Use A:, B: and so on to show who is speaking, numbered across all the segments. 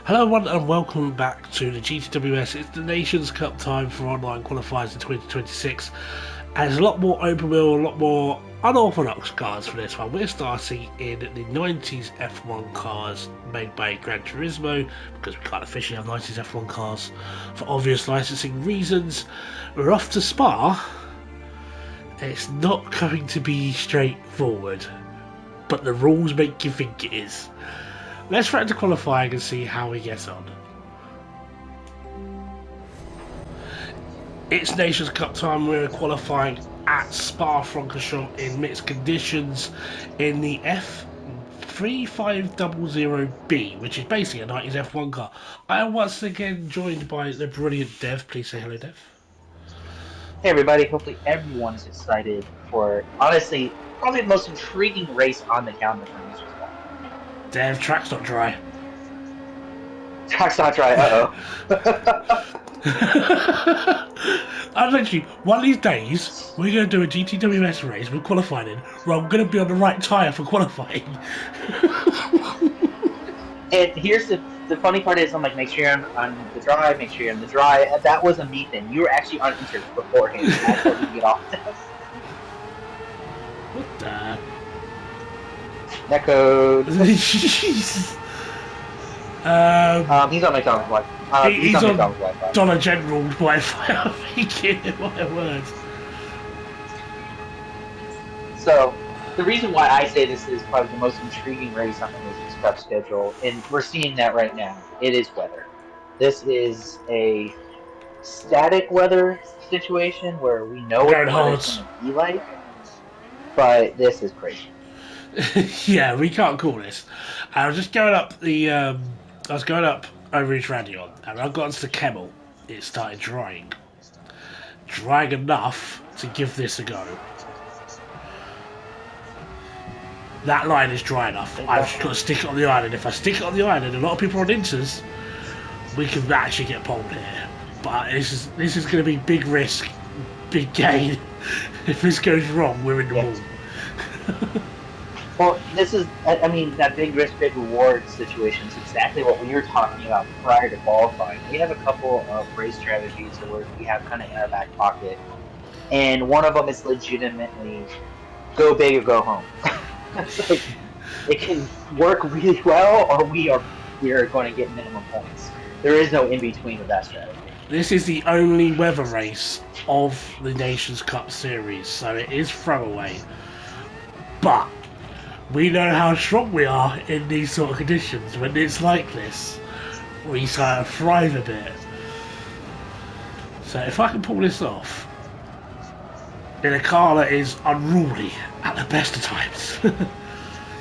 A: Hello everyone and welcome back to the GTWS. It's the Nations Cup time for online qualifiers in 2026 and there's a lot more open wheel, a lot more unorthodox cars for this one. We're starting in the 90s F1 cars made by Gran Turismo because we can't officially have 90s F1 cars for obvious licensing reasons. We're off to Spa. It's not going to be straightforward, but the rules make you think it is. Let's try to qualifying and see how we get on. It's Nations Cup time. We're qualifying at Spa-Francorchamps in mixed conditions in the F3500B, which is basically a 90s F1 car. I am once again joined by the brilliant Dev. Please say hello, Dev.
B: Hey everybody, hopefully everyone is excited for, honestly, probably the most intriguing race on the calendar for Nations Cup.
A: Dev, track's not dry.
B: Track's not dry, uh-oh.
A: I'm literally, one of these days, we're going to do a GTWS race with qualifying in, where I'm going to be on the right tyre for qualifying.
B: And here's the funny part is, I'm like, make sure you're on the dry, make sure you're on the dry. And that was a me thing. You were actually on inters beforehand. I told you to get off this.
A: What the?
B: Netcode.
A: Jeez.
B: He's on McDonald's Wi-Fi. He's on McDonald's Wi-Fi.
A: Dollar General Wi-Fi. I'm thinking, my words.
B: So, the reason why I say this is probably the most intriguing race on the Nations Cup schedule, and we're seeing that right now, it is weather. This is a static weather situation where we know what
A: Going
B: the
A: hard.
B: weather's going to be like, but this is crazy.
A: Yeah, we can't call this. I was just going up the. I was going up over East Radion, and I got into the Kemmel. It started drying. Drying enough to give this a go. That line is dry enough. I've just got to stick it on the island. If I stick it on the island, a lot of people are on inters, we can actually get pulled here. But this is going to be big risk, big gain. If this goes wrong, we're in the wall.
B: Well, this is, I mean, that big risk, big reward situation is exactly what we were talking about prior to qualifying. We have a couple of race strategies where we have kind of in our back pocket, and one of them is legitimately go big or go home. It's like, it can work really well, or we are going to get minimum points. There is no in between with that strategy.
A: This is the only weather race of the Nations Cup series, so it is throwaway. But we know how strong we are in these sort of conditions. When it's like this, we sort of thrive a bit. So if I can pull this off in a car that is unruly at the best of times,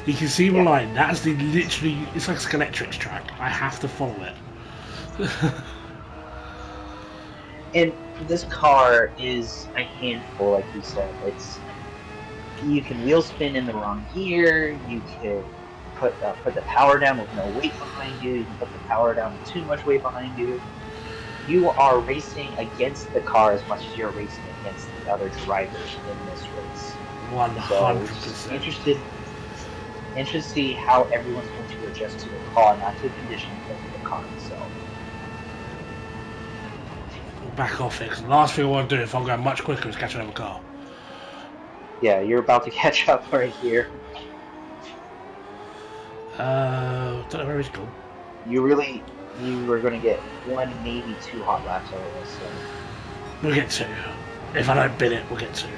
A: you can see my line. That's the literally, it's like a Skeletrix track. I have to follow it.
B: And this car is a handful, like you said. You can wheel spin in the wrong gear. You can put the power down with no weight behind you. You can put the power down with too much weight behind you. You are racing against the car as much as you're racing against the other drivers in this race.
A: 100%.
B: So interested to see how everyone's going to adjust to the car, not to the conditions, but to the car itself.
A: Back off it, because the last thing I want to do if I'm going much quicker is catch another car.
B: Yeah, you're about to catch up right here.
A: Don't know where he's gone.
B: You were going to get one, maybe two hot laps out of this. So.
A: We'll get two. If I don't bin it, we'll get two.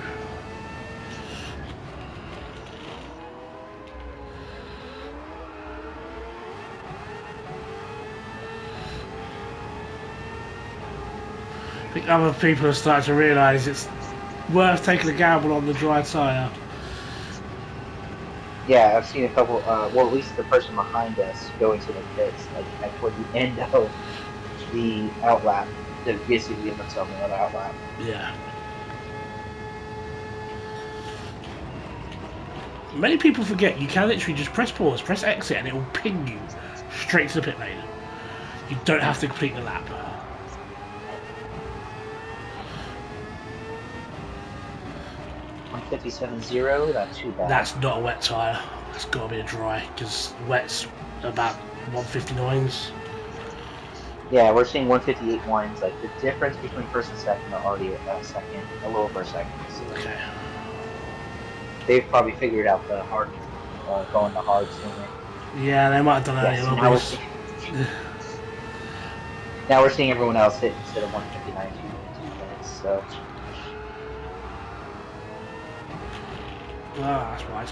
A: I think other people are starting to realise it's worth taking a gamble on the dry tyre.
B: Yeah, I've seen a couple, well, at least the person behind us going to the pits, like toward the end of the outlap, to basically give themselves another outlap.
A: Yeah. Many people forget you can literally just press pause, press exit, and it will ping you straight to the pit lane. You don't have to complete the lap.
B: 157.0, not too bad.
A: That's not a wet tyre. That's got to be a dry, because wet's about 159s.
B: Yeah, we're seeing 158 wins. Like the difference between first and second are already a second, a little over a second. So
A: Okay.
B: they've probably figured out the hard, going the hard sooner.
A: Yeah, they might have done
B: Yeah.
A: early
B: So now we're
A: lobbies.
B: seeing now we're seeing everyone else hit instead of 159 2 minutes. So
A: Oh, that's right.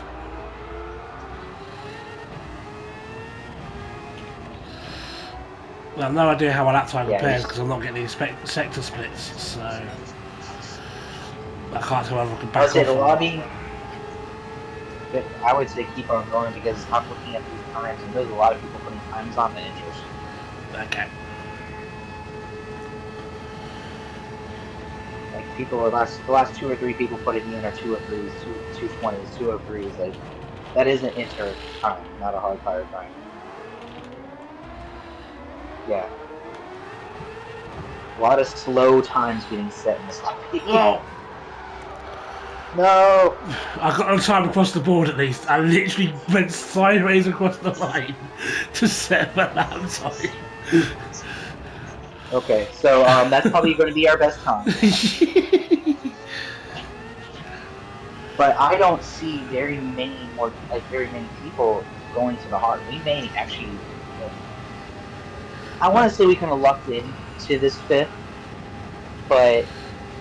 A: Well, I've no idea how my lap time
B: yeah,
A: compares because I'm not getting any sector splits, so I can't tell whether I can
B: I would
A: back
B: say
A: off
B: the
A: or not.
B: lobby. I would say keep on going because I'm looking at these times and there's a lot of people putting times on the intros.
A: Okay.
B: Like people, the last 2 or 3 people putting in are 203s, 220s, 203s. Like that is an inter time, not a hard fire time. Yeah, a lot of slow times getting set in this lobby.
A: Well,
B: No.
A: I got on time across the board at least. I literally went sideways across the line to set my lap time.
B: Okay, so that's probably going to be our best time. But I don't see very many people going to the hard. We may actually. I want to say we kind of lucked into this fifth, but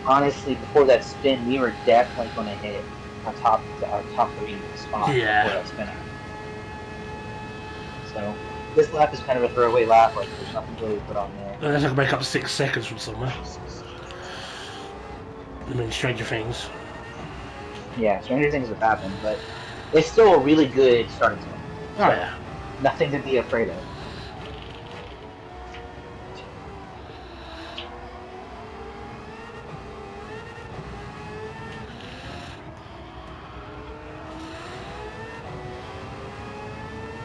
B: honestly, before that spin, we were definitely going to hit our top 3 spot before
A: Yeah.
B: that spin happened. So this lap is kind of a throwaway lap. Like there's nothing really put on there.
A: Unless I can make up 6 seconds from somewhere. I mean, Stranger Things.
B: Yeah, stranger things have happened, but it's still a really good starting spot.
A: Oh,
B: So
A: yeah.
B: nothing to be afraid of.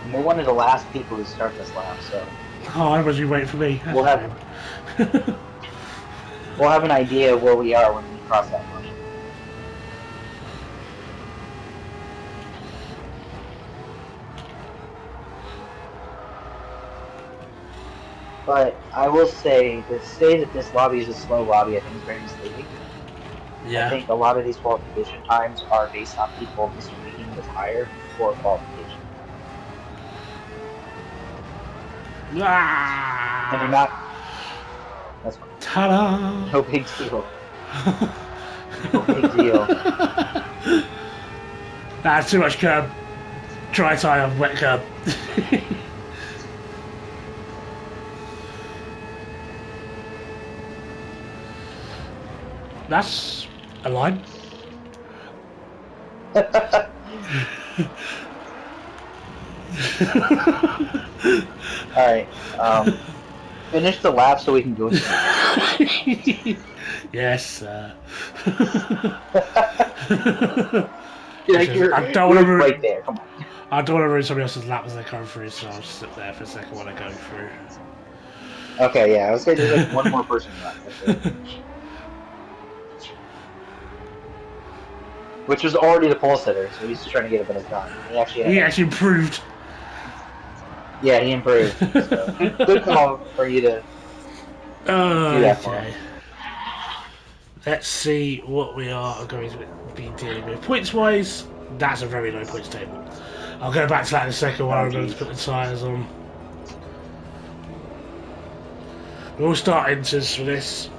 B: And we're one of the last people to start this lap, so
A: Oh, I was you waiting for me. That's
B: we'll
A: a
B: have
A: shame.
B: we'll have an idea of where we are when we cross that line. But I will say to say that this lobby is a slow lobby, I think is very misleading. I
A: Yeah.
B: think a lot of these qualification times are based on people misreading the tire before qualification, and they're
A: Ah!
B: not. That's fine.
A: Ta-da!
B: No big deal. No big deal.
A: That's too much curb. Dry tire, wet curb. That's a line.
B: All right. Finish the lap so we can go to
A: Yes.
B: like
A: I don't want to
B: you're right
A: ruin.
B: there. Come on.
A: I don't want to ruin somebody else's lap as they come through, so I'll just sit there for a second while I go through.
B: Okay, yeah. I would say there's like one more person left. That's it. Which was already the pole sitter, so he's just trying to get a bit of time. He actually
A: He
B: had.
A: actually improved.
B: Yeah, he improved. So good call for you to do that for him.
A: Okay. Let's see what we are going to be dealing with. Points wise, that's a very low points table. I'll go back to that in a second while I
B: Oh,
A: remember to
B: geez.
A: put the tyres on. We're all start enters for this.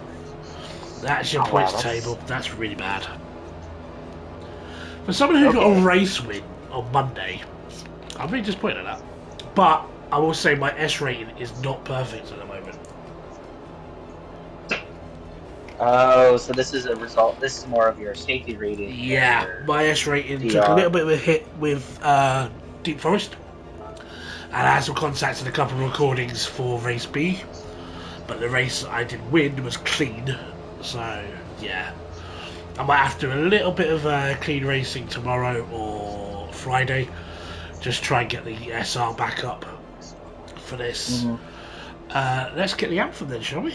A: That's your
B: Oh wow,
A: points
B: that's
A: table. That's really bad. For someone who got a
B: okay.
A: race win on Monday, I'm really disappointed at that. But I will say my S rating is not perfect at the moment.
B: Oh, so this is a result. This is more of your safety rating than
A: Yeah,
B: your
A: my S rating took a little
B: DR.
A: bit of a hit with Deep Forest. And I had some contacts in a couple of recordings for race B. But the race I did win was clean. So, yeah. I might have to do a little bit of clean racing tomorrow or Friday. Just try and get the SR back up for this.
B: Mm-hmm.
A: Let's get the anthem then, shall we?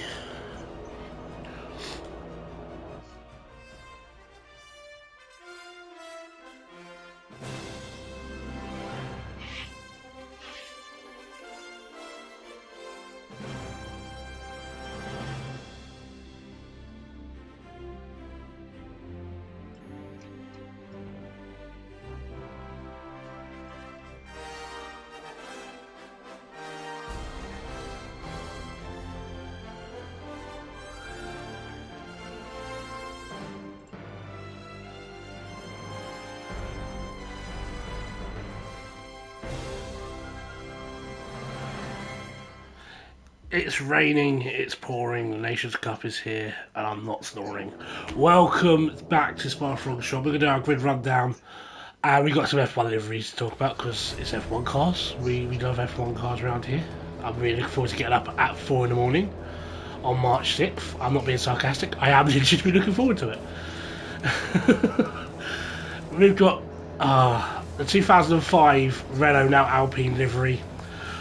A: It's raining, it's pouring, the Nations Cup is here, and I'm not snoring. Welcome back to Spa Frog Shop. We're going to do our grid rundown. And we got some F1 liveries to talk about because it's F1 cars. We love F1 cars around here. I'm really looking forward to getting up at 4 in the morning on March 6th. I'm not being sarcastic, I am legitimately looking forward to it. We've got the 2005 Renault now Alpine livery,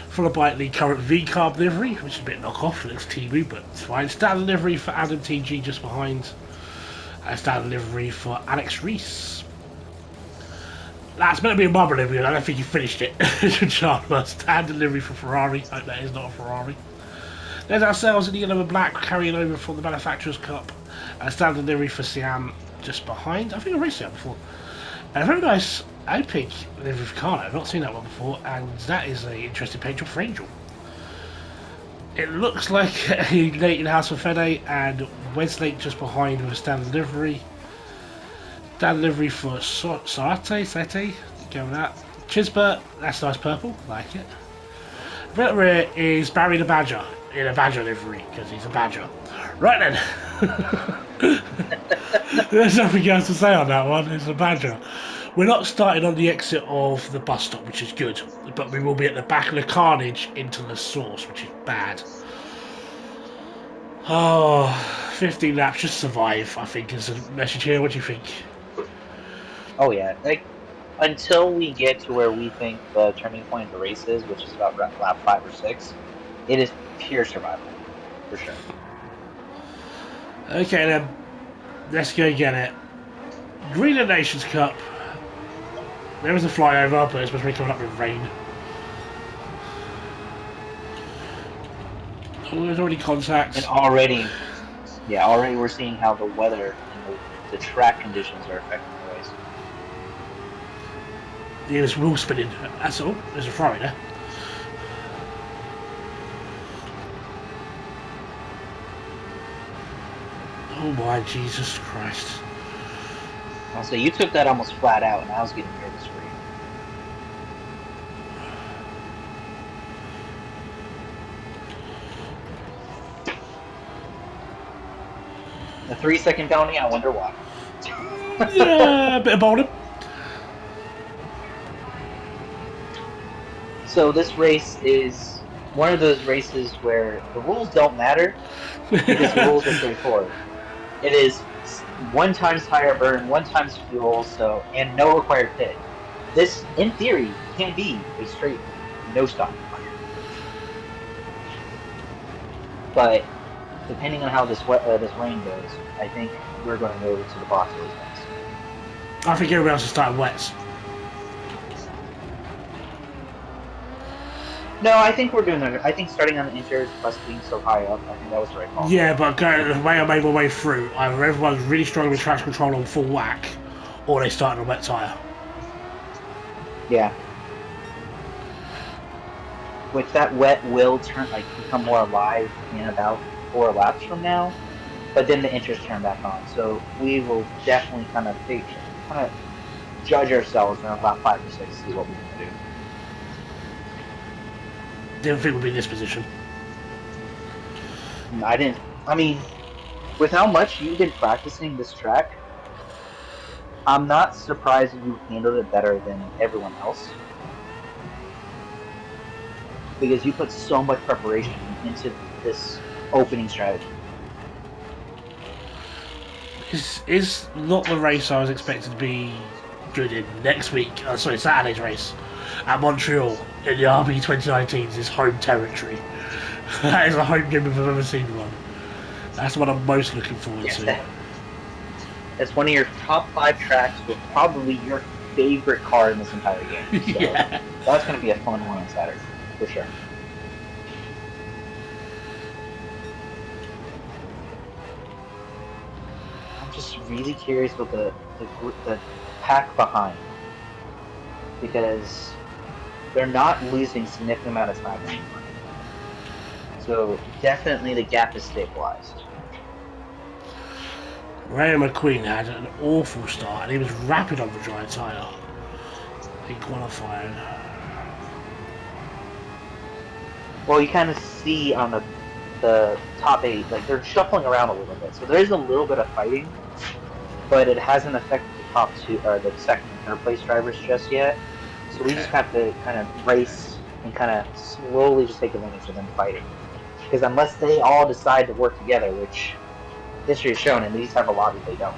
A: followed by the current V-Carb livery, which is a bit knock-off, it looks Timu, but it's fine. Standard livery for Adam TG just behind. Standard livery for Alex Reese. That's meant to be a Marlboro livery, and I don't think you finished it. Chandler, standard livery for Ferrari. Hope that is not a Ferrari. There's ourselves in the yellow and black, carrying over from the Manufacturers' Cup. Standard livery for Siam just behind. I think I raced Siam before. And a very nice Alpine livery for Carlo. I've not seen that one before, and that is an interesting paint job for Angel. It looks like a late in house for Fede, and Wesley just behind with a standard livery. Standard livery for Sete, go with that. Chisbert, that's nice purple, like it. Right rear is Barry the Badger in a Badger livery, because he's a Badger. Right then. There's nothing else to say on that one, it's a Badger. We're not starting on the exit of the bus stop, which is good, but we will be at the back of the carnage into the source, which is bad. Oh, 15 laps, just survive, I think, is the message here. What do you think?
B: Oh yeah, like until we get to where we think the turning point of the race is, which is about lap 5 or 6, it is pure survival for sure.
A: Okay then, let's go get it. Green Nations Cup. There was a flyover, but it's supposed to be coming up with rain. Oh, there's already contacts.
B: And already we're seeing how the weather and the track conditions are affecting the race.
A: Yeah, there's wheel spinning. That's all. There's a Ferrari there. Oh my Jesus Christ.
B: I'll say you took that almost flat out, and I was getting nervous for you. The 3-second penalty, I wonder why.
A: Yeah, a bit of bowling.
B: So this race is one of those races where the rules don't matter because the rules are straightforward. It is 1 times tire burn, 1 times fuel, and no required pit. This, in theory, can be a straight no stop. But depending on how this rain goes, I think we're going to go to the box race next.
A: I think everyone else is starting wets.
B: No, I think we're doing it. I think starting on the inters plus being so high up, I think that was the right call.
A: Yeah, but going the way I made my way through, either everyone's really strong with traction control on full whack, or they start on a wet tyre.
B: Yeah. Which that wet will become more alive in about 4 laps from now, but then the inters turn back on. So we will definitely kind of judge ourselves in about 5 or 6, see what we can do.
A: Didn't think we'd be in this position.
B: I mean, with how much you've been practicing this track, I'm not surprised that you handled it better than everyone else. Because you put so much preparation into this opening strategy.
A: Is not the race I was expected to be good in next week. Saturday's race at Montreal in the RB 2019 is home territory. That is a home game if I've ever seen one. That's what I'm most looking forward to.
B: That's one of your top 5 tracks with probably your favorite car in this entire game. So
A: yeah.
B: That's going to be a fun one on Saturday, for sure. I'm just really curious about the pack behind. Because they're not losing a significant amount of time anymore. So definitely the gap is stabilized.
A: Ray McQueen had an awful start and he was rapid on the dry tyre in qualifying.
B: Well, you kind of see on the top 8, like they're shuffling around a little bit, so there is a little bit of fighting, but it hasn't affected the top 2 or the second and third place drivers just yet. So we just
A: Okay.
B: have to kind of race and kind of slowly just take advantage of them fighting. Because unless they all decide to work together, which history has shown in these type of lobbies they don't,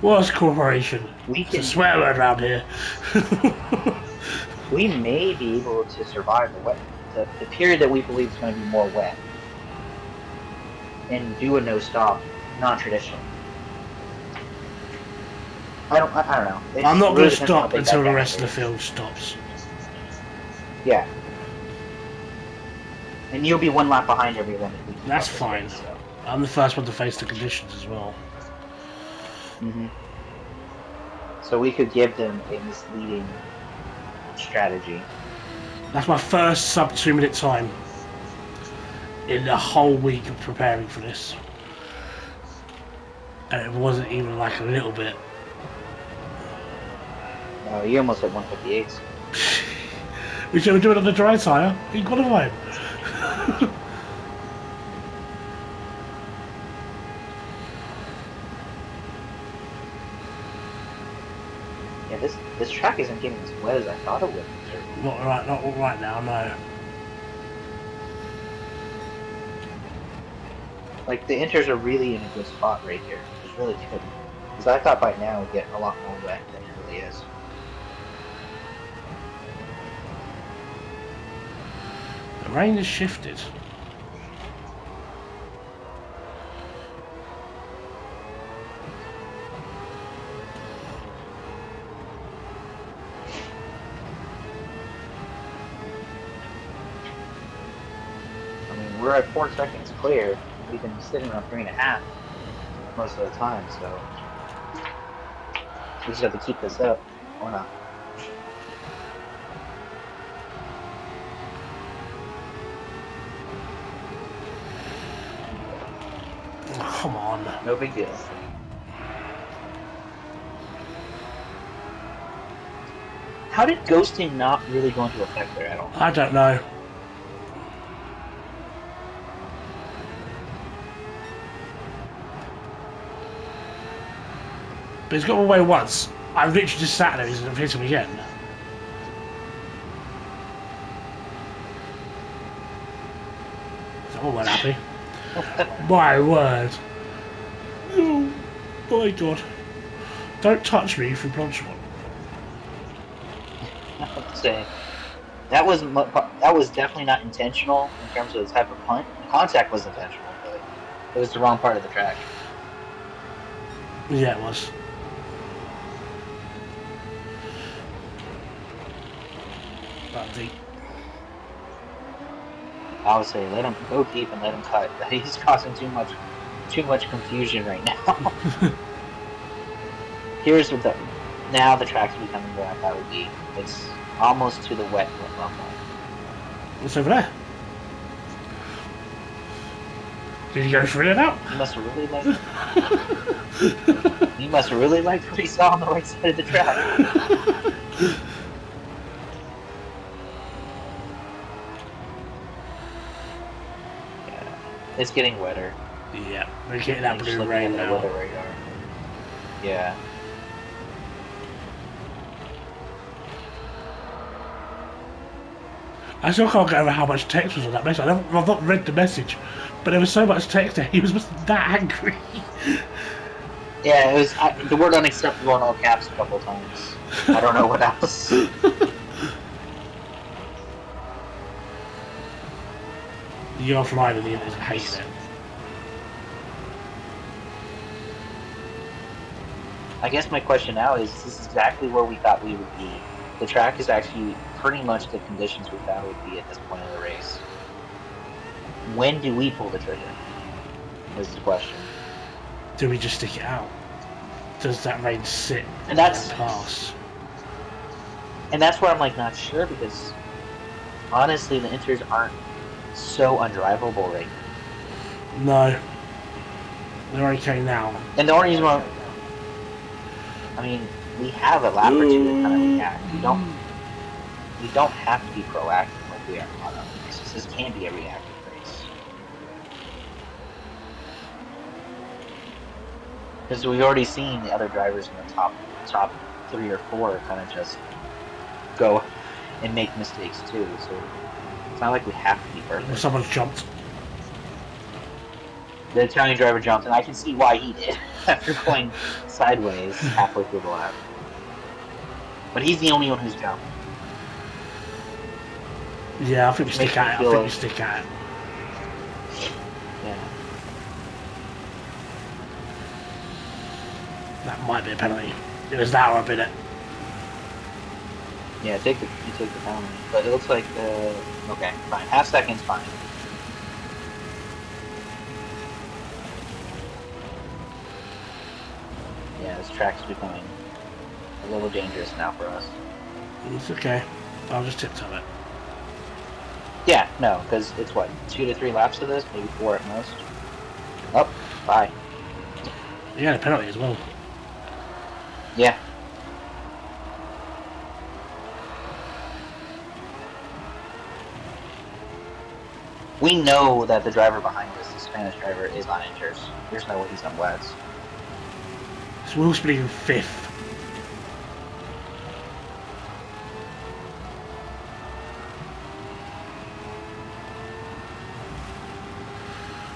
A: What's corporation?
B: we
A: It's a
B: can
A: swear word around here.
B: we may be able to survive the period that we believe is going to be more wet and do a no stop non-traditional. I don't know.
A: I'm not
B: really
A: going to
B: depends on how
A: stop
B: big that
A: until the
B: gap
A: rest of the
B: is.
A: field stops.
B: Yeah. And you'll be 1 lap behind everyone if we keep
A: That's
B: up this
A: fine.
B: race, so.
A: I'm the first one to face the conditions as well.
B: So we could give them a misleading strategy.
A: That's my first sub 2 minute time in the whole week of preparing for this. And it wasn't even like a little bit.
B: No, you almost hit 158.
A: We should do it on the dry tyre. You qualified.
B: Yeah, this track isn't getting as wet as I thought it would.
A: Not right now, no.
B: Like, the inters are really in a good spot right here. It's really good. Because I thought by now it would get a lot more wet than it really is.
A: The rain has shifted.
B: I mean, we're at 4 seconds clear. We've been sitting on 3.5 most of the time, so we just have to keep this up or not.
A: Oh, come on.
B: No big deal. How did ghosting not really go into effect there at all?
A: I don't know. But he's got away once. I've literally just sat there and hit him again. So, oh, well, happy. My word. Oh, my God. Don't touch me if you plunge one.
B: Saying that was definitely not intentional in terms of the type of punt. The contact was intentional, but it was the wrong part of the track.
A: Yeah, it was. That deep.
B: I would say let him go deep and let him cut. He's causing too much confusion right now. Here's what now the track's becoming wet. That would be it's almost to the wet level.
A: What's over there? Did you go for it out?
B: You must have really liked. You must have really liked what he saw on the right side of the track. Yeah, it's getting wetter.
A: Yeah, we're getting that blue rain now.
B: Weather radar. Yeah.
A: I still can't get over how much text was on that message. I've not read the message, but there was so much text there. He was that angry.
B: Yeah, it was the word unacceptable in all caps a couple times. I don't know what else.
A: You're offline and the internet hates it.
B: I guess my question now is this is exactly where we thought we would be. The track is actually pretty much the conditions we thought it would be at this point of the race. When do we pull the trigger? Is the question.
A: Do we just stick it out? Does that rain sit
B: and that's
A: pass?
B: And that's where I'm like not sure because honestly the inters aren't so undrivable right
A: now. No. They're okay now.
B: And the only reason why I mean, we have a lap or two to kind of react. We don't have to be proactive. Like, we are caught up races. This can be a reactive race. Because we've already seen the other drivers in the top 3 or 4 kind of just go and make mistakes too. So it's not like we have to be perfect.
A: Someone's jumped.
B: The Italian driver jumped, and I can see why he did after going sideways halfway through the lap. But he's the only one who's jumped.
A: Yeah, I think we stick at it.
B: Yeah.
A: That might be a penalty. It was that or a bit.
B: Yeah, you take the penalty. But it looks like okay, fine. Half second's fine. Yeah, this track's becoming a little dangerous now for us.
A: It's okay. I'll just tiptoe it.
B: Yeah, no, because it's what, 2 to 3 laps of this, maybe 4 at most. Oh, bye.
A: Yeah, the penalty as well.
B: Yeah. We know that the driver behind us, the Spanish driver, is on inters. There's no way he's on wets.
A: So we'll split in 5th.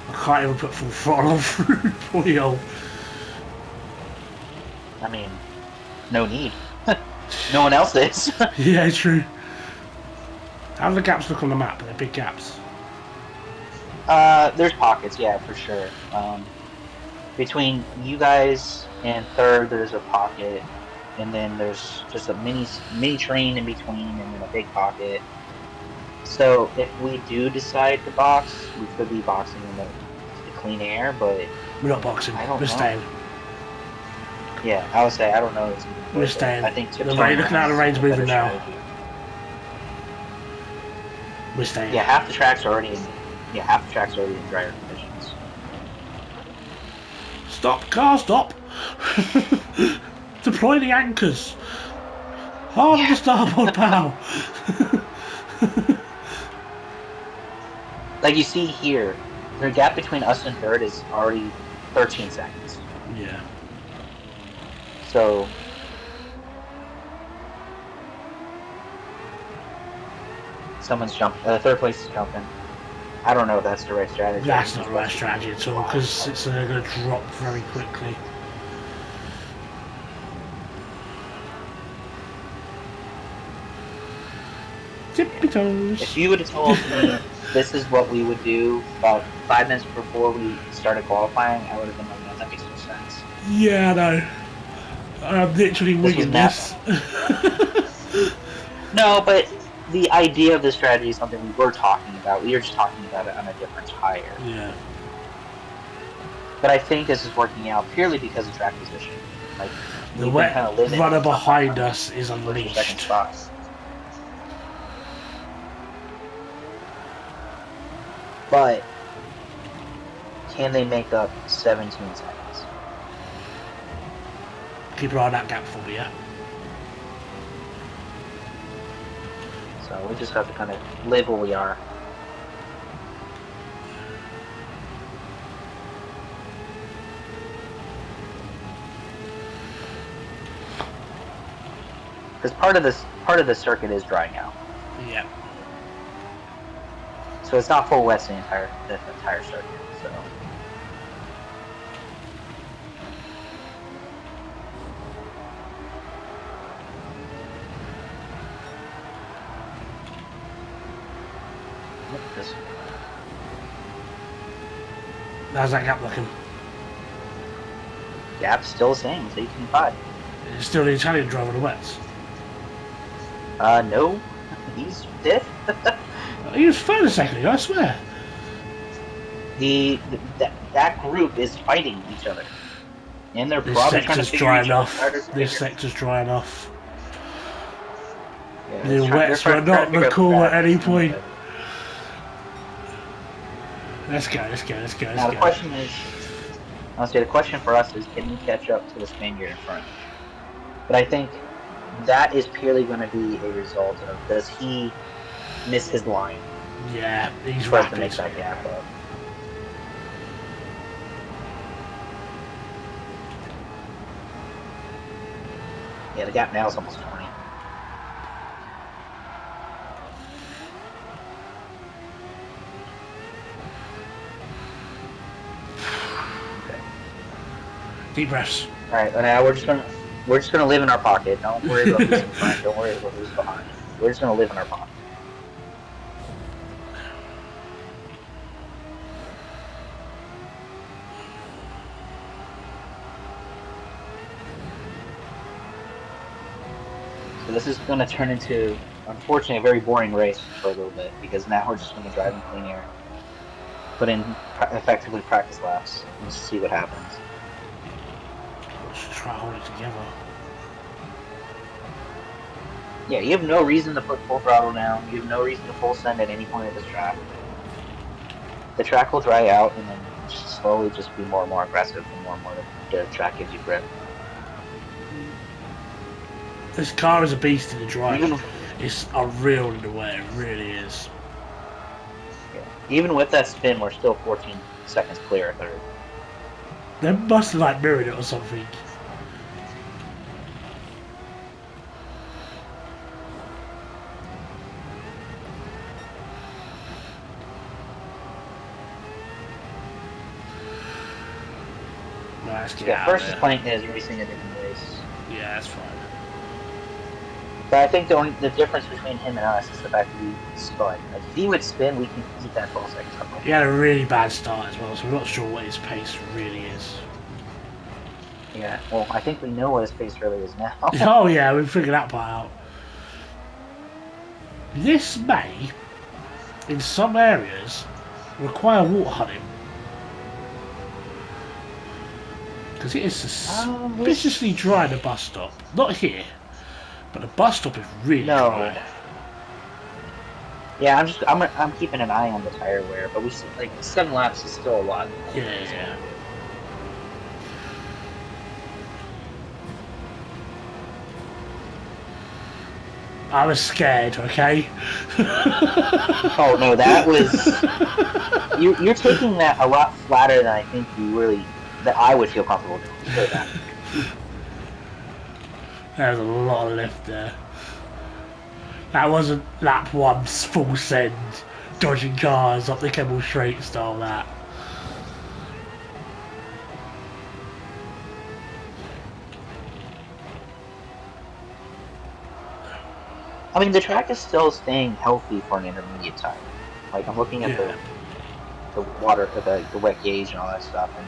A: I can't even put full throttle on through poor yo.
B: I mean, no need. No one else is.
A: Yeah, true. How do the gaps look on the map? They're big gaps.
B: There's pockets, yeah, for sure. Between you guys and third, there's a pocket, and then there's just a mini train in between, and then a big pocket. So if we do decide to box, we could be boxing in the clean air, but
A: We're not boxing. We're staying.
B: Yeah, I would say I don't know.
A: We're staying.
B: I think
A: looking at the rain's moving now. We're staying.
B: Yeah, half the track's already in. Yeah, half the track's already in drier conditions.
A: Stop, car, stop! Deploy the anchors. Hard on the starboard bow.
B: Like you see here, the gap between us and third is already 13 seconds.
A: Yeah.
B: So someone's jumping. Third place is jumping. I don't know if that's the right strategy.
A: That's not the right strategy at all, because it's going to drop very quickly. Tippy toes.
B: If you would have told me this is what we would do about 5 minutes before we started qualifying, I would have been like, no, that makes no sense.
A: Yeah, I know. I'm literally winging this.
B: No, but the idea of the strategy is something we were talking about. We were just talking about it on a different tire.
A: Yeah.
B: But I think this is working out purely because of track position. Like
A: the wet kind of runner behind us is unleashed.
B: But can they make up 17 seconds?
A: Keep an eye on that gap for me, yeah?
B: So we just have to kind of live where we are. Because part of the circuit is drying out.
A: Yeah.
B: So it's not full wet the entire circuit. So.
A: How's that gap looking?
B: Gap's still the same, it's 18.5.
A: It's still the Italian driver on the wets?
B: No. He's fifth.
A: He was third a second ago, I swear.
B: That group is fighting each other. And they're probably trying to figure each other.
A: This sector's dry enough.
B: Yeah,
A: the wets were not the call at any point. Let's go.
B: Now the question is, honestly, the question for us is, can we catch up to the Spaniard in front? But I think that is purely going to be a result of, does he miss his line
A: Yeah, he's
B: for us to
A: rapid.
B: make that gap up. Yeah, the gap now is almost 20. Okay.
A: Deep breaths.
B: All right, now we're just gonna live in our pocket. Don't worry about who's in front. Don't worry about who's behind. We're just gonna live in our pocket. So this is gonna turn into, unfortunately, a very boring race for a little bit because now we're just gonna drive in clean air, put in effectively practice laps, and just see what happens.
A: Let's try to hold it together.
B: Yeah, you have no reason to put full throttle down. You have no reason to full send at any point of this track. The track will dry out, and then slowly just be more and more aggressive, and more the track gives you grip.
A: This car is a beast in the drive. It's unreal in the way, it really is.
B: Yeah. Even with that spin, we're still 14 seconds clear of third.
A: They must have like mirrored it or something. Let's get
B: Yeah,
A: out
B: first
A: of
B: is
A: there.
B: playing is racing a different race.
A: Yeah, that's fine.
B: But I think the difference between him and us is the fact that we spun. Like if he would spin, we can eat that 12 seconds up.
A: He had a really bad start as well, so I'm not sure what his pace really is.
B: Yeah, well, I think we know what his pace really is now.
A: Oh yeah, we've figured that part out. This may, in some areas, require water hunting. Because it is suspiciously dry at the bus stop. Not here, but the bus stop is really dry.
B: Yeah, I'm keeping an eye on the tire wear, but we like 7 laps is still a lot.
A: Yeah. I was scared, okay?
B: Oh no, that was you're taking that a lot flatter than I think that I would feel comfortable doing. You know that.
A: There's a lot of lift there. That wasn't lap 1's full send, dodging cars up the Kemmel Straight style that.
B: I mean, the track is still staying healthy for an intermediate tire. Like I'm looking at the water, the wet gauge and all that stuff, and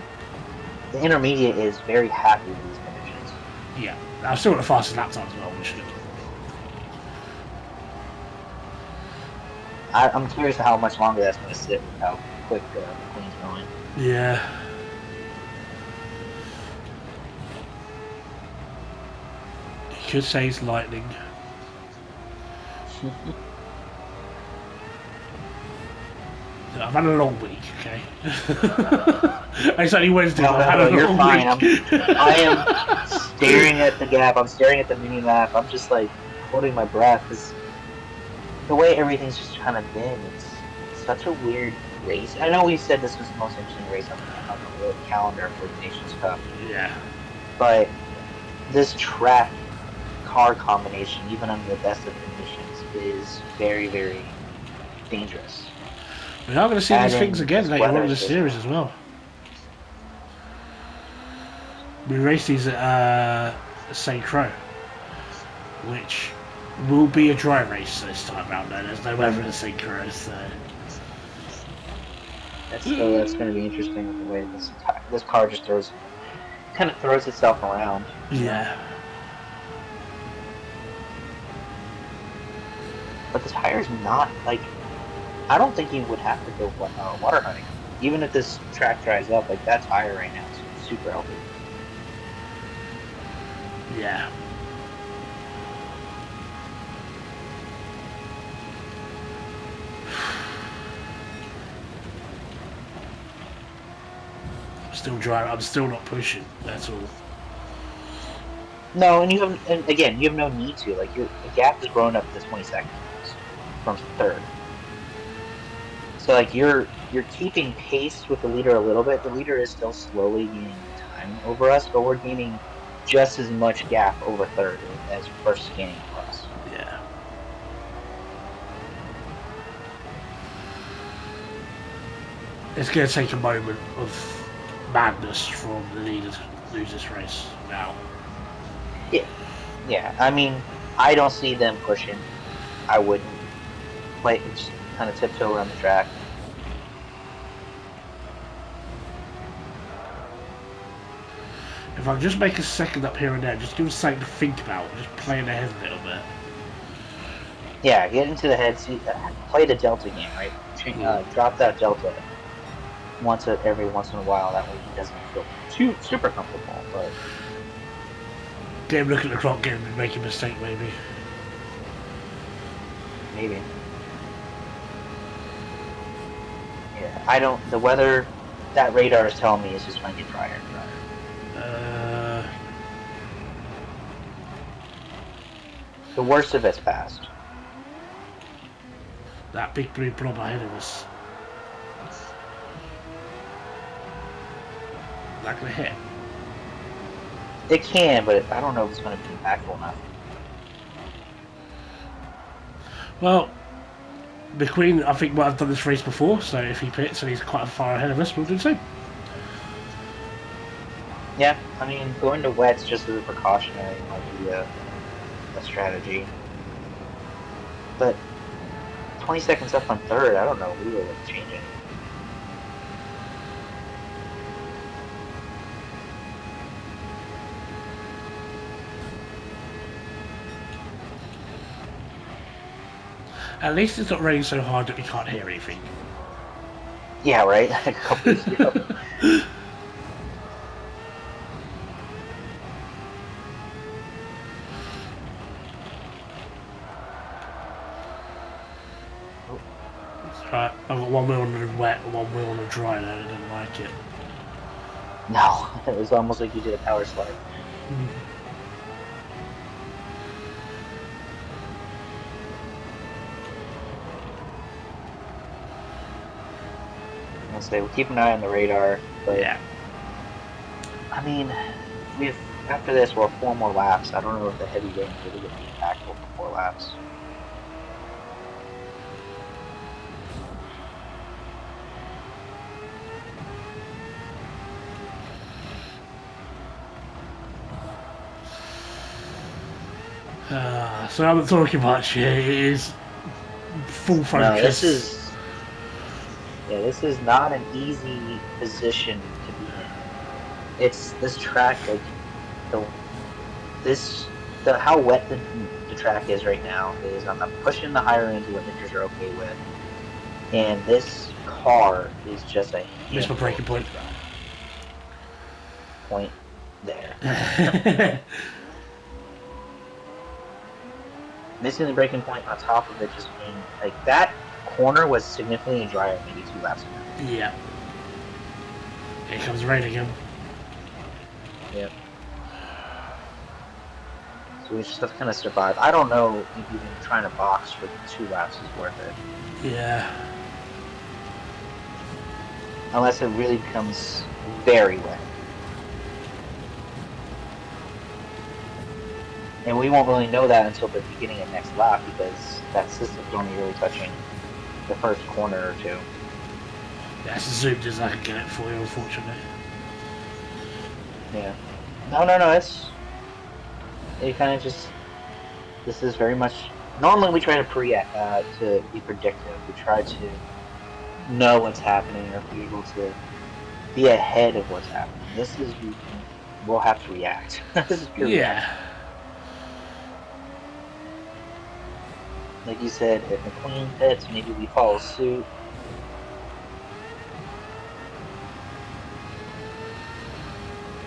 B: the intermediate is very happy with these conditions.
A: Yeah, I've still got the fastest lap time as well, which is good.
B: I'm curious how much longer that's going to sit with how quick McQueen's going.
A: Yeah. You could say it's lightning. I've had a long week, okay? It's only Wednesday,
B: No,
A: I've had a
B: you're
A: long
B: fine.
A: week.
B: I am staring at the gap. I'm staring at the mini map. I'm just like holding my breath because the way everything's just kind of been, it's such a weird race. I know we said this was the most interesting race on the calendar for the Nations Cup.
A: Yeah.
B: But this track car combination, even under the best of conditions, is very, very dangerous.
A: We are going to see these things again later on in the series as well. We race these at St. Croix, which will be a dry race this time round. Though there's no weather at St. Croix, so
B: that's going to be interesting with the way this car just kind of throws itself around.
A: Yeah.
B: But the tire's not like. I don't think you would have to go water hunting. Even if this track dries up, like that tire right now is super healthy.
A: Yeah. I'm still driving. I'm still not pushing. That's all.
B: No, and again, you have no need to. Like the gap is growing up to 20 seconds. from third. So like you're keeping pace with the leader a little bit. The leader is still slowly gaining time over us, but we're gaining just as much gap over third as first scanning across.
A: Yeah. It's going to take a moment of madness from the leader to lose this race now.
B: Yeah. I mean, I don't see them pushing. I wouldn't just kind of tiptoe around the track.
A: If I can just make a second up here and there, just give us something to think about, just playing ahead a little bit.
B: Yeah, get into the head. Play the delta game, right? Drop that delta every once in a while. That way he doesn't feel super comfortable. But
A: get him looking at the clock, get him to make a mistake, maybe.
B: Yeah, I don't. The weather that radar is telling me is just going to get drier and drier. The worst of it's past.
A: That big blue blob ahead of us. Is that going to hit?
B: It can, but I don't know if it's going to be impactful enough.
A: Well, McQueen, I think, might have done this race before, so if he pits and he's quite far ahead of us, we'll do the same.
B: Yeah, I mean, going to wets just as a precautionary might be a strategy. But 20 seconds up on third, I don't know if we will change it.
A: At least it's not raining so hard that we can't hear anything.
B: Yeah, right? A couple weeks ago.
A: Right, I've got one wheel on the wet and one wheel on the dry and I didn't like it.
B: No, it was almost like you did a power slide. I'll say we'll keep an eye on the radar, but
A: yeah.
B: I mean, after this we'll have 4 more laps. I don't know if the heavy rain is really going to be impactful for 4 laps.
A: So I'm not talking much here. It is full focus.
B: No, this is not an easy position to be in. It's this track, like how wet the track is right now is I'm pushing the higher end to what niggers are okay with, and this car is just a
A: missed my braking point.
B: Point there. Missing the braking point on top of it just being like that corner was significantly drier maybe 2 laps ago.
A: Yeah. Here comes the rain again.
B: Yep. So we just have to kind of survive. I don't know if even trying to box for 2 laps is worth it.
A: Yeah.
B: Unless it really becomes very wet. And we won't really know that until the beginning of next lap because that system's only really touching the first corner or 2.
A: Yeah, it's as zoomed as I can get it for you, unfortunately.
B: Yeah. No, it kind of just, this is very much, normally we try to be predictive. We try to know what's happening or be able to be ahead of what's happening. This is, we'll have to react. This is pure reaction. Like you said, if McQueen pits, maybe we follow suit.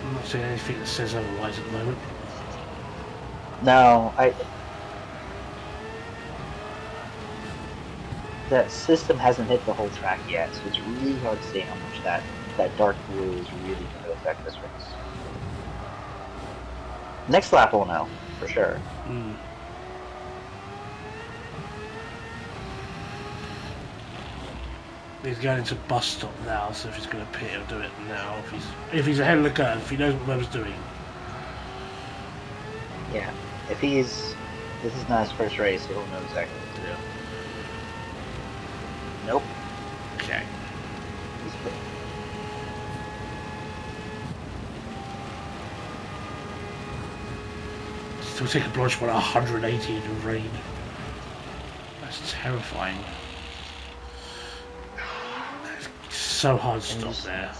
A: I'm not seeing anything that says otherwise at the moment.
B: No, that system hasn't hit the whole track yet, so it's really hard to say how much that dark blue is really going to affect this race. Next lap we'll know, for sure.
A: He's going into bus stop now, so if he's going to pit, he'll do it now. If he's ahead of the curve, if he knows what Webber's doing.
B: Yeah. If this is not his first race, he'll know exactly what to do. Nope.
A: Okay.
B: He's pitting.
A: Still take a blind spot at 180 in the rain. That's terrifying. It's so hard to stop there.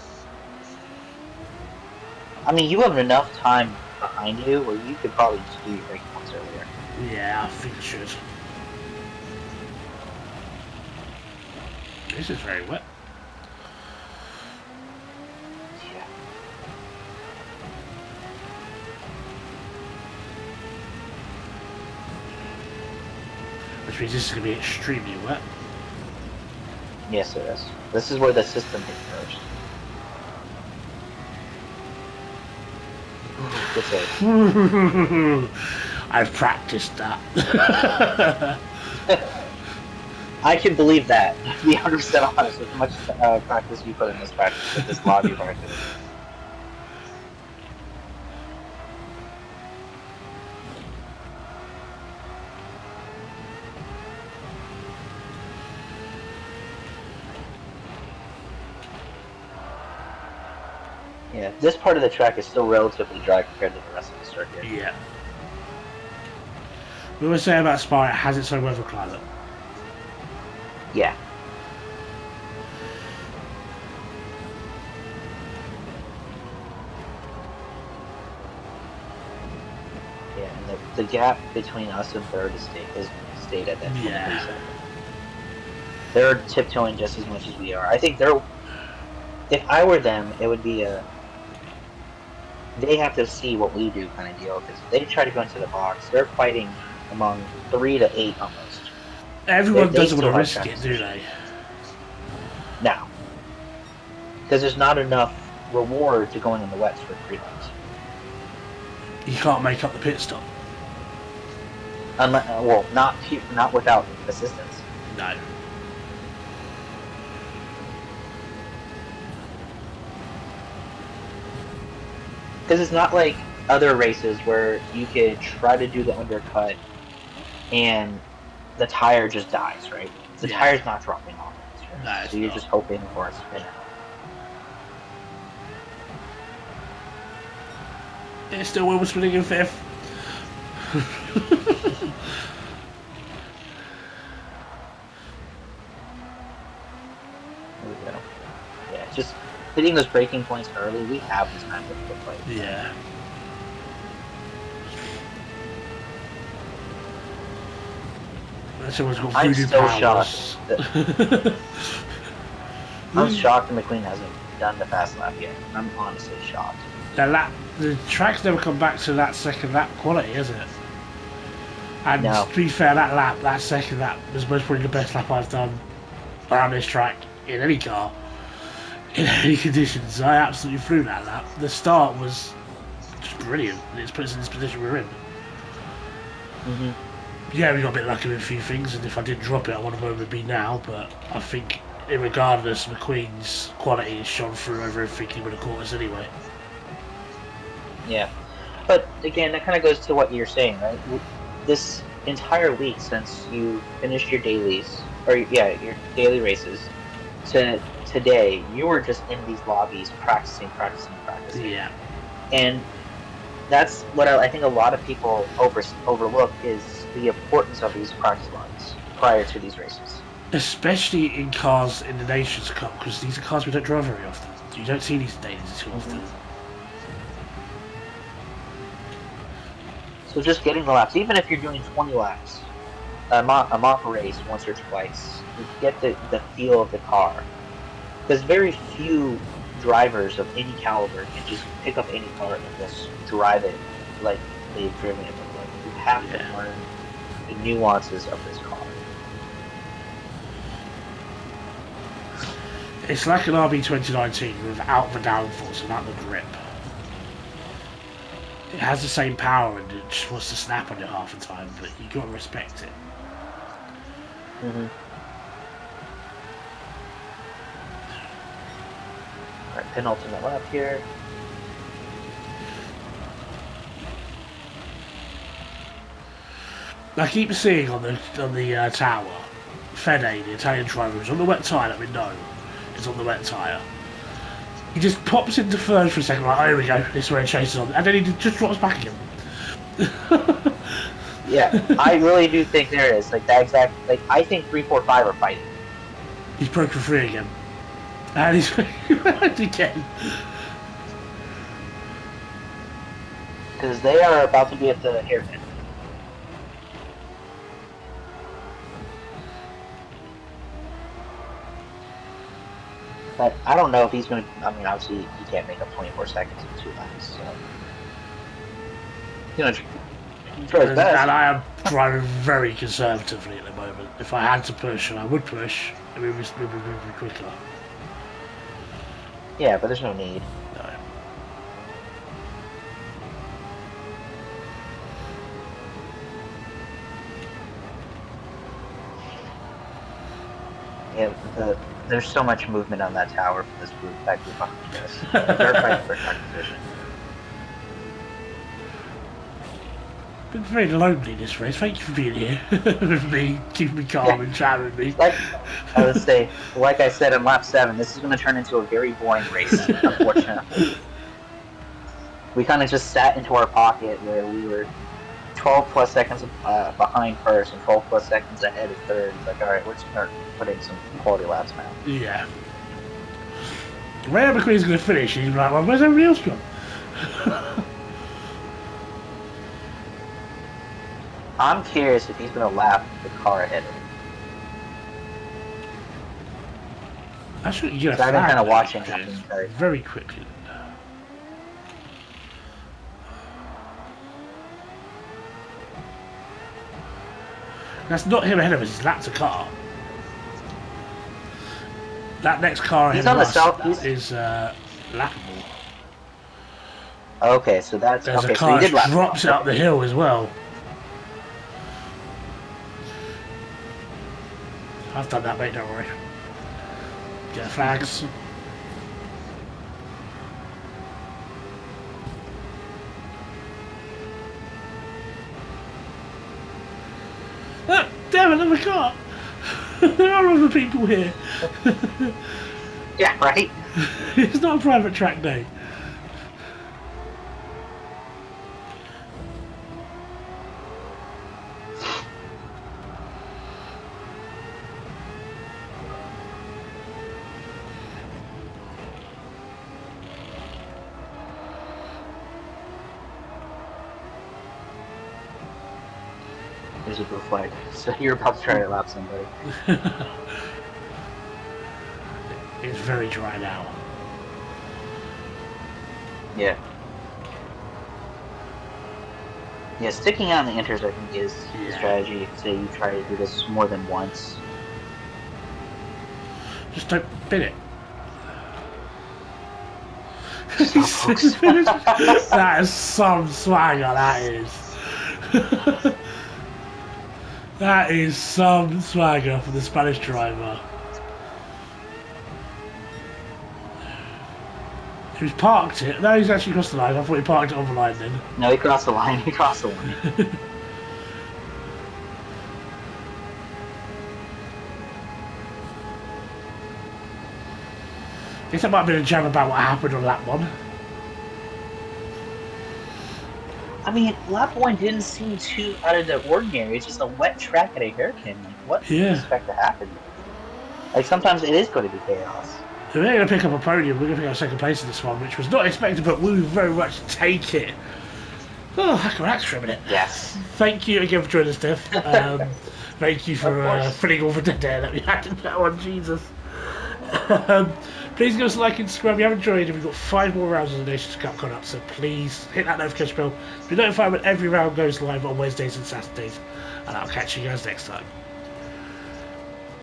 B: I mean, you have enough time behind you where you could probably just do your braking points earlier.
A: Yeah, I think I should. This is very wet.
B: Yeah.
A: Which means this is going to be extremely wet.
B: Yes, it is. This is where the system hit first. Good save.
A: I've practiced that.
B: I can believe that. To be 100% honest, with how much practice you put in this practice, with this lobby practice. Yeah, this part of the track is still relatively dry compared to the rest of the circuit.
A: Yeah. We always say about Spa, it has its own weather climate.
B: Yeah. Yeah, and the gap between us and third has stayed at that 23 seconds. They're tiptoeing just as much as we are. I think if I were them, it would be they have to see what we do kind of deal, because they try to go into the box. They're fighting among 3 to 8 almost.
A: Everyone doesn't want to risk it, do they?
B: No. Because there's not enough reward to going in the wets for 3 laps.
A: You can't make up the pit stop.
B: Well, not without assistance.
A: No.
B: Because it's not like other races where you could try to do the undercut and the tire just dies, right? The tire's not dropping off. Right?
A: No,
B: so you're just hoping for a spin out.
A: It's still Wilbur spinning in 5th.
B: There we go. Yeah, just hitting those braking points early. We have this time to play.
A: Yeah. Someone's got
B: I'm
A: voodoo
B: so
A: powers.
B: shocked. I'm shocked that McQueen hasn't done the fast lap yet. I'm honestly shocked.
A: The track's never come back to that second lap quality, has it? And
B: no.
A: to be fair, that second lap was most probably the best lap I've done around this track in any car, in any conditions. I absolutely flew that lap. The start was just brilliant. It's put us in this position we're in.
B: Mm-hmm.
A: Yeah, we got a bit lucky with a few things, and if I did drop it, I wonder where it would be now. But I think, regardless, McQueen's quality has shone through over everything he would have caught us anyway.
B: Yeah, but again, that kind of goes to what you're saying, right? This entire week since you finished your dailies, your daily races, to today, you were just in these lobbies practicing.
A: Yeah.
B: And that's what I think a lot of people overlook is the importance of these practice lines prior to these races.
A: Especially in cars in the Nations Cup, because these are cars we don't drive very often. You don't see these dailies too often.
B: So just getting the laps, even if you're doing 20 laps, a mock race once or twice, you get the feel of the car. Because very few drivers of any caliber can just pick up any car and just drive it like they've driven it before. You have to learn the nuances of this car.
A: It's like an RB 2019 without the downforce, without the grip. It has the same power and it just wants to snap on it half the time, but you got to respect it.
B: Mm-hmm. penultimate lap here.
A: I keep seeing on the tower, Fede, the Italian driver, who's on the wet tyre that we know is on the wet tyre. He just pops into third for a second, like, oh, here we go, this is where he chases on, and then he just drops back again.
B: Yeah, I really do think there is, like, that exact, like, I think 3, 4, 5 are fighting.
A: He's broken free again. And he's back again.
B: Because they are about to be at the hairpin. But I don't know if he's going to, I mean, obviously he can't make up 24 seconds in 2 laps, so. You know, try his best.
A: And I am driving very conservatively at the moment. If I had to push, and I would push, and we would be quicker.
B: Yeah, but there's no need.
A: No.
B: Yeah, there's so much movement on that tower for this group behind us. They're fighting for track position.
A: Been very lonely this race. Thank you for being here with me, keeping me calm and chatting with me.
B: Like I would say, like I said in lap 7, this is going to turn into a very boring race, unfortunately. We kind of just sat into our pocket where we were 12 plus seconds behind first and 12 plus seconds ahead of third. It's like, all right, let's start putting some quality laps now.
A: Yeah. Where McQueen's going to finish, he's like, well, where's everybody else gone?
B: I'm curious if he's going to lap the car ahead of him.
A: That's what you get.
B: I've been kind of watching him
A: very quickly. That's not him ahead of us, he's lapped a car. That next car ahead of us is lappable.
B: Okay, so that's...
A: There's
B: okay,
A: a car
B: so he did
A: that drops up the hill as well. I've done that, mate, don't worry. Get flags. Ah, damn, another car! There are other people here.
B: Yeah, right?
A: It's not a private track day.
B: There's a blue flag. So you're about to try to lap somebody.
A: It's very dry now.
B: Yeah. Yeah, sticking out in the inters, I think, is the strategy. Say you try to do this more than once.
A: Just don't bin it. That is some swagger, that is. That is some swagger for the Spanish driver. He's parked it. No, he's actually crossed the line. I thought he parked it on the line then.
B: No, he crossed the line. He crossed the line.
A: Guess that might have been a jam about what happened on lap 1.
B: I mean, lap 1 didn't seem too out of the ordinary. It's just a wet track at a hairpin. Like, what do you expect to happen? Like, sometimes it is going to be chaos.
A: So we're going to pick up a podium. We're going to pick up second place in this one, which was not expected, but we will very much take it. Oh, I can relax for a minute.
B: Yes.
A: Thank you again for joining us, Steph. Thank you for filling all the dead air that we had in that one, Jesus. Please give us a like and subscribe if you have enjoyed, and we've got 5 more rounds of the Nations Cup coming up, so please hit that notification bell to be notified when every round goes live on Wednesdays and Saturdays, and I'll catch you guys next time.